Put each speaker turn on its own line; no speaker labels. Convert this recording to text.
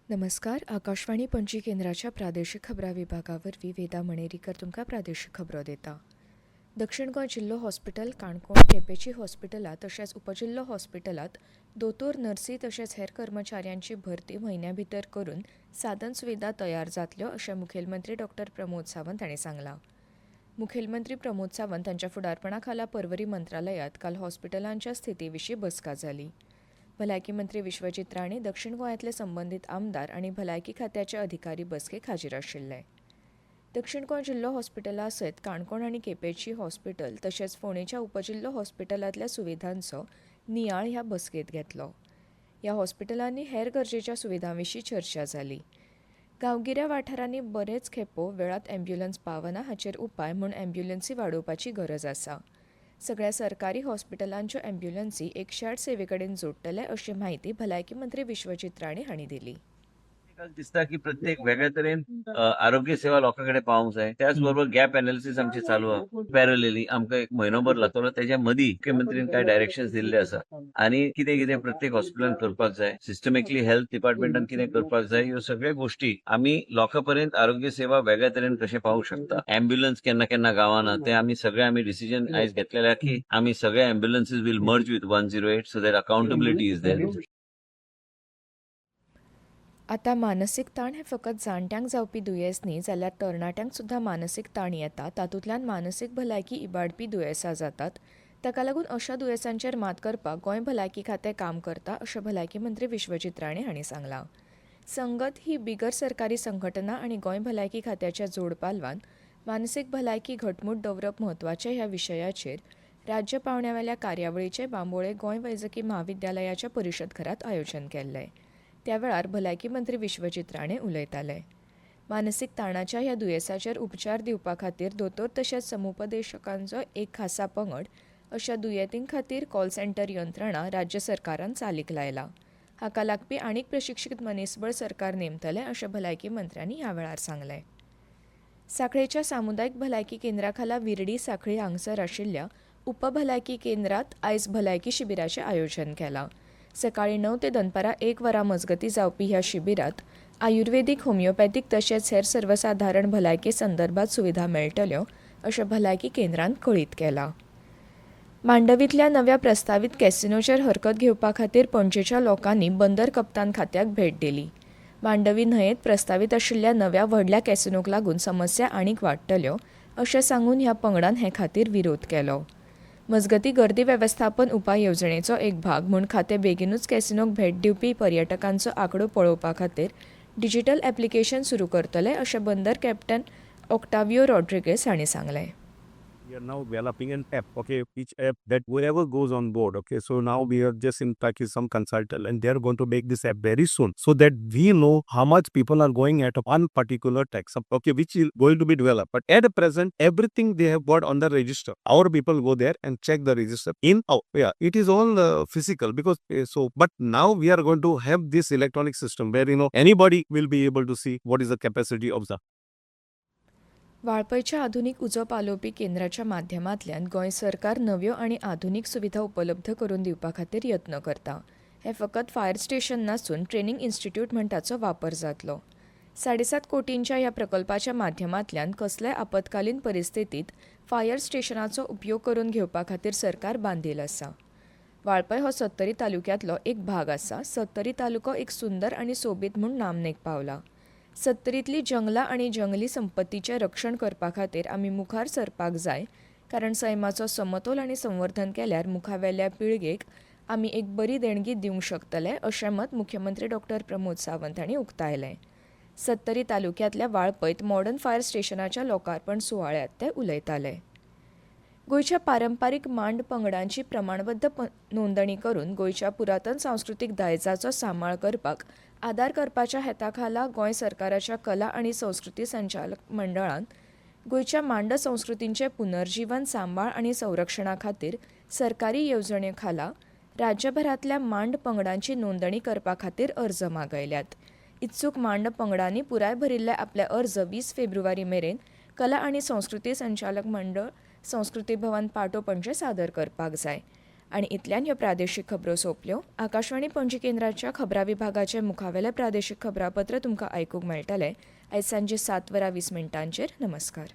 नमस्कार. आकाशवाणी पणजी केंद्राच्या प्रादेशीक खबरां विभागावरवीं वेदा मणेरीकर तुमकां प्रादेशीक खबरो दिता. दक्षिण गोंय जिल्लो हॉस्पिटल, काणकोण, केपेची हॉस्पिटलां तशेंच उपजिल्लो हॉस्पिटलांत दोतोर, नर्सी तशेंच हेर कर्मचाऱ्यांची भरती म्हयन्या भितर करून साधन सुविधा तयार जातल्यो अशें मुखेलमंत्री डॉ. प्रमोद सावंत हांणी सांगलां. मुखेलमंत्री प्रमोद सावंत हांच्या फुडारपणा खाला पर्वरी मंत्रालयांत काल हॉस्पिटलांच्या स्थिती विशीं बसका जाली. भलायकी मंत्री विश्वजीत राणे, दक्षिण गोंयांतले संबंदीत आमदार आनी भलायकी खात्याचे अधिकारी बसकेक हाजीर आशिल्ले. दक्षिण गोंय जिल्लो हॉस्पिटला सयत काणकोण आनी केपेची हॉस्पिटल तशेंच फोंडेच्या उपजिल्लो हॉस्पिटलांतल्या सुविधांचो नियाळ ह्या बसकेंत घेतलो. ह्या हॉस्पिटलांनी हेर गरजेच्या सुविधां विशीं चर्चा जाली. गांवगिऱ्या वाठारांनी बरेच खेपो वेळात अँब्युलन्स पावना हाचेर उपाय म्हूण अँब्युलन्सी वाडोवपाची गरज आसा. सगळ्या सरकारी हॉस्पिटलांच्यो अँब्युलन्सी 108 सेवेकडेन जोडटले अशी माहिती भलायकी मंत्री विश्वजीत राणे हांणी दिली.
दिसता की प्रत्येक वेगळ्या तरेन आरोग्य सेवा लोकांकडे पावंक जाय. त्याचबरोबर गॅप एनालिसीस आमची चालू आहा. पॅरलली आमकां एक म्हयनोभर लागतलो. तेच्या मदीं मुख्यमंत्रीन कांय डायरेक्शन्स दिल्ले आसा आनी कितें कितें प्रत्येक हॉस्पिटलान करपाक जाय, सिस्टमॅटिकली हेल्थ डिपार्टमेंटान कितें करपाक जाय, ह्यो सगळ्यो गोष्टी आमी लोकां पर्यंत आरोग्य सेवा वेगळ्या तरेन कशें पावूंक शकता. अँब्युलन्स केन्ना केन्ना गावाना ते आमी सगळे डिसिजन आयज घेतलेल्या की आमी सगळे ambulances will merge with 108 so that accountability is there.
आतां मानसीक ताण हें फकत जाणट्यांक जावपी दुयेंस न्ही, जाल्यार तरणाट्यांक सुद्धा मानसीक ताण येता. तातूंतल्यान मानसीक भलायकी इबाडपी दुयेंसां जातात. ताका लागून अशा दुयेंसांचेर मात करपाक गोंय भलायकी खातें काम करता अशें भलायकी मंत्री विश्वजीत राणे हांणी सांगलां. संगत ही बिगर सरकारी संघटना आनी गोंय भलायकी खात्याच्या जोड पालवान मानसीक भलायकी घटमूट दवरप म्हत्वाचें ह्या विशयाचेर राज्य पावण्यावेल्या कार्यावळीचें बांबोळे गोंय वैजकी महाविद्यालयाच्या परिशद घरांत आयोजन केल्लें. त्या वेळार भलायकी मंत्री विश्वजीत राणे उलयताले. मानसीक ताणाच्या ह्या दुयेंसाचेर उपचार दिवपा खातीर दोतोर तशेंच समुपदेशकांचो एक खासा पंगड अशा दुयेंतीं खातीर कॉल सेंटर यंत्रणा राज्य सरकारान चालीक लायला. हाका लागपी आनीक प्रशिक्षीत मनीसबळ सरकार नेमतले अशें भलायकी मंत्र्यांनी ह्या वेळार सांगलें. सांखळेच्या सामुदायिक भलायकी केंद्रा खाला विर्डी सांखळी हांगसर आशिल्ल्या उपभलायकी केंद्रांत आयज भलायकी शिबिराचें आयोजन केलां. सकाळीं 9 ते दनपारां 1 वरां मजगतीं जावपी ह्या शिबिरांत आयुर्वेदीक, होमिओपॅथीक तशेंच हेर सर्वसाधारण भलायकी संदर्भात सुविधा मेळटल्यो अशें भलायकी केंद्रान कळीत केलां. मांडवींतल्या नव्या प्रस्तावीत कॅसिनोचेर हरकत घेवपा खातीर पणजेच्या लोकांनी बंदर कप्तान खात्याक भेट दिली. मांडवी न्हंयेत प्रस्तावीत आशिल्ल्या नव्या व्हडल्या कॅसिनोक लागून समस्या आनीक वाडटल्यो अशें सांगून ह्या पंगडान हे खातीर विरोध केलो. मजगतीं गर्दी वेवस्थापन उपाय येवजणेचो एक भाग म्हूण खातें बेगीनूच कॅसिनोक भेट दिवपी पर्यटकांचो आंकडो पळोवपा खातीर डिजिटल ॲप्लिकेशन सुरू करतले अशें बंदर कॅप्टन ऑक्टावियो रॉड्रिगेज हांणी सांगलें.
We are now developing an app, okay, each app that whoever goes on board, okay, so now we are just in touch with some consultant and they are going to make this app very soon so that we know how much people are going at one particular tax, okay, which is going to be developed. But at present, everything they have got on the register. Our people go there and check the register in out. Yeah, it is all physical because but now we are going to have this electronic system where anybody will be able to see what is the capacity of the.
वाळपयच्या आधुनीक उजो पालोवपी केंद्राच्या माध्यमांतल्यान गोंय सरकार नव्यो आनी आधुनीक सुविधा उपलब्ध करून दिवपा खातीर यत्न करता. हें फकत फायर स्टेशन नासून ट्रेनिंग इन्स्टिट्यूट म्हण ताचो वापर जातलो. 7.5 कोटींच्या ह्या प्रकल्पाच्या माध्यमांतल्यान कसलेय आपतकालीन परिस्थितीत फायर स्टेशनाचो उपयोग करून घेवपा खातीर सरकार बांदील आसा. वाळपय हो सत्तरी तालुक्यांतलो एक भाग आसा. सत्तरी तालुको एक सुंदर आनी सोबीत म्हूण नामनेक पावला. सत्तरींतली जंगलां आनी जंगली संपत्तीचें रक्षण करपा खातीर आमी मुखार सरपाक जाय, कारण सैमाचो समतोल आनी संवर्धन केल्यार मुखावेल्या पिळगेक आमी एक बरी देणगी दिवंक शकतले अशें मत मुख्यमंत्री डॉ. प्रमोद सावंत हांणी उक्तायलें. सत्तरी तालुक्यांतल्या वाळपयत मॉडर्न फायर स्टेशनाच्या लोकार्पण सुवाळ्यांत ते उलयताले. गोंयच्या पारंपारीक मांड पंगडांची प्रमाणबद्ध नोंदणी करून गोंयच्या पुरातन सांस्कृतीक दायजाचो सांबाळ करपाक आदार करपाच्या हेता खाला गोंय सरकाराच्या कला आनी संस्कृती संचालक मंडळान गोंयच्या मांड संस्कृतींचें पुनर्जीवन, सांबाळ आनी संरक्षणा खातीर सरकारी येवजणे खाला राज्यभरांतल्या मांड पंगडांची नोंदणी करपा खातीर अर्ज मागयल्यात. इत्सूक मांड पंगडांनी पुराय भरिल्ले आपले अर्ज 20 फेब्रुवारी मेरेन कला आनी संस्कृती संचालक मंडळ संस्कृती भवन पाटो पणजे सादर करपाक जाय. आनी इतल्यान ह्यो प्रादेशीक खबरो सोंपल्यो. आकाशवाणी पणजी केंद्राच्या खबरां विभागाचे मुखावेले प्रादेशीक खबरापत्र तुमकां आयकूंक मेळटलें आयज सांजे 7:20 नमस्कार.